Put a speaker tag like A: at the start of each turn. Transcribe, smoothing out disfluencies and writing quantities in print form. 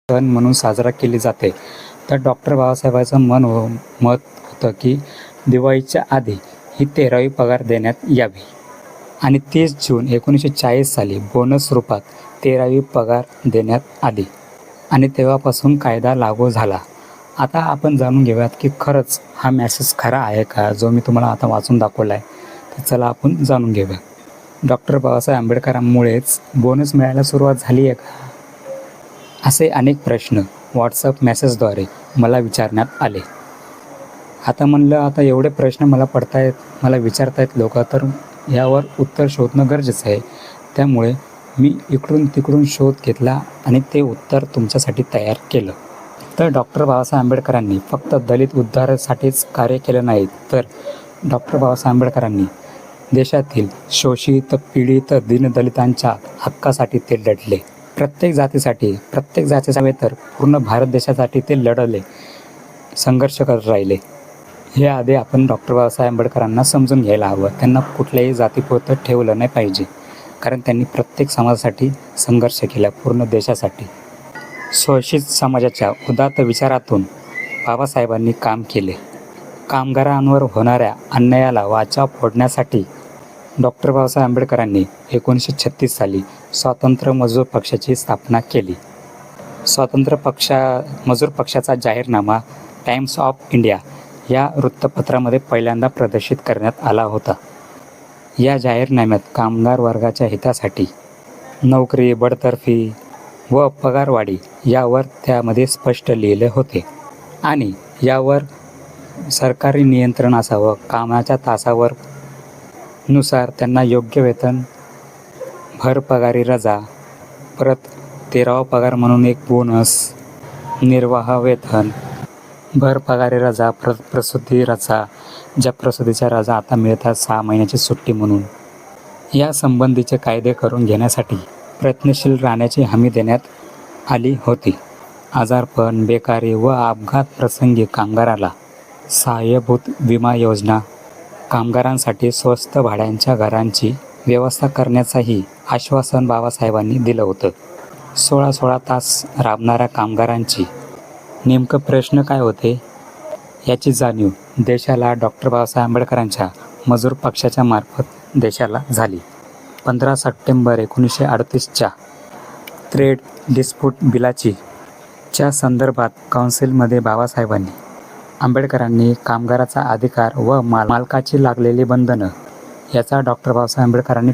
A: सण म्हणून साजरा केली जाते. तर डॉक्टर बाबासाहेबांचं मत होतं की दिवाळीच्या आधी ही 13वी पगार देण्यात यावी आणि 30 जून 1940 साली बोनस रूपात 13वी पगार देण्यात आली आणि तेव्हापासून कायदा लागू झाला. आता आपण जाणून घेऊयात की खरंच हा मेसेज खरा आहे का, जो मी तुम्हाला आता वाचून दाखवला आहे. तर चला आपण जाणून घेऊया. डॉक्टर बाबासाहेब आंबेडकरांमुळेच बोनस मिळायला सुरुवात झाली आहे का? असे अनेक प्रश्न व्हॉट्सअप मेसेजद्वारे मला विचारण्यात आले. आता एवढे प्रश्न मला विचारतायत लोक, तर यावर उत्तर शोधणं गरजेचं आहे. त्यामुळे मी इकडून तिकडून शोध घेतला आणि ते उत्तर तुमच्यासाठी तयार केलं. तर डॉक्टर बाबासाहेब आंबेडकरांनी फक्त दलित उद्धारासाठीच कार्य केलं नाही, तर डॉक्टर बाबासाहेब आंबेडकरांनी देशातील शोषित, पीडित, दीनदलितांच्या हक्कासाठी ते लढले. प्रत्येक जातीसाठी नव्हे तर पूर्ण भारत देशासाठी ते लढले, संघर्ष करत राहिले. हे आधी आपण डॉक्टर बाबासाहेब आंबेडकरांना समजून घ्यायला हवं. त्यांना कुठल्याही जातीपुरतं ठेवलं नाही पाहिजे, कारण त्यांनी प्रत्येक समाजासाठी संघर्ष केला, पूर्ण देशासाठी. शोषित समाजाच्या उदात्त विचारातून बाबासाहेबांनी काम केले. कामगारांवर होणाऱ्या अन्यायाला वाचा फोडण्यासाठी डॉक्टर बाबासाहेब आंबेडकरांनी 1936 साली स्वातंत्र्य मजूर पक्षाची स्थापना केली. मजूर पक्षाचा जाहीरनामा टाइम्स ऑफ इंडिया या वृत्तपत्रामध्ये पहिल्यांदा प्रदर्शित करण्यात आला होता. या जाहीरनाम्यात कामगार वर्गाच्या हितासाठी नोकरी, बढतर्फी व पगारवाढी यावर त्यामध्ये स्पष्ट लिहिले होते आणि यावर सरकारी नियंत्रण असावं. कामाच्या तासावर नुसार त्यांना योग्य वेतन, भर पगारी रजा, परत 13वा पगार म्हणून एक बोनस, निर्वाह वेतन, भर पगारी रजा, प्रसूती रजा, ज्या प्रसूतीच्या रजा आता मिळतात 6 महिन्याची सुट्टी म्हणून, या संबंधीचे कायदे करून घेण्यासाठी प्रयत्नशील राहण्याची हमी देण्यात आली होती. आजारपण, बेकारी व अपघात प्रसंगी कामगाराला सहाय्यभूत विमा योजना, कामगारांसाठी स्वस्त भाड्यांच्या घरांची व्यवस्था करण्याचंही आश्वासन बाबासाहेबांनी दिलं होतं. 16 तास राबणाऱ्या कामगारांची नेमकं प्रश्न काय होते याची जाणीव देशाला डॉक्टर बाबासाहेब आंबेडकरांच्या मजूर पक्षाच्या मार्फत देशाला झाली. 15 सप्टेंबर 1938च्या ट्रेड डिस्प्यूट बिलाच्या संदर्भात काउन्सिलमध्ये बाबासाहेबांनी आंबेडकरांनी कामगाराचा अधिकार व मालकाची लागलेली बंधनं याचा डॉक्टर बाबासाहेब आंबेडकरांनी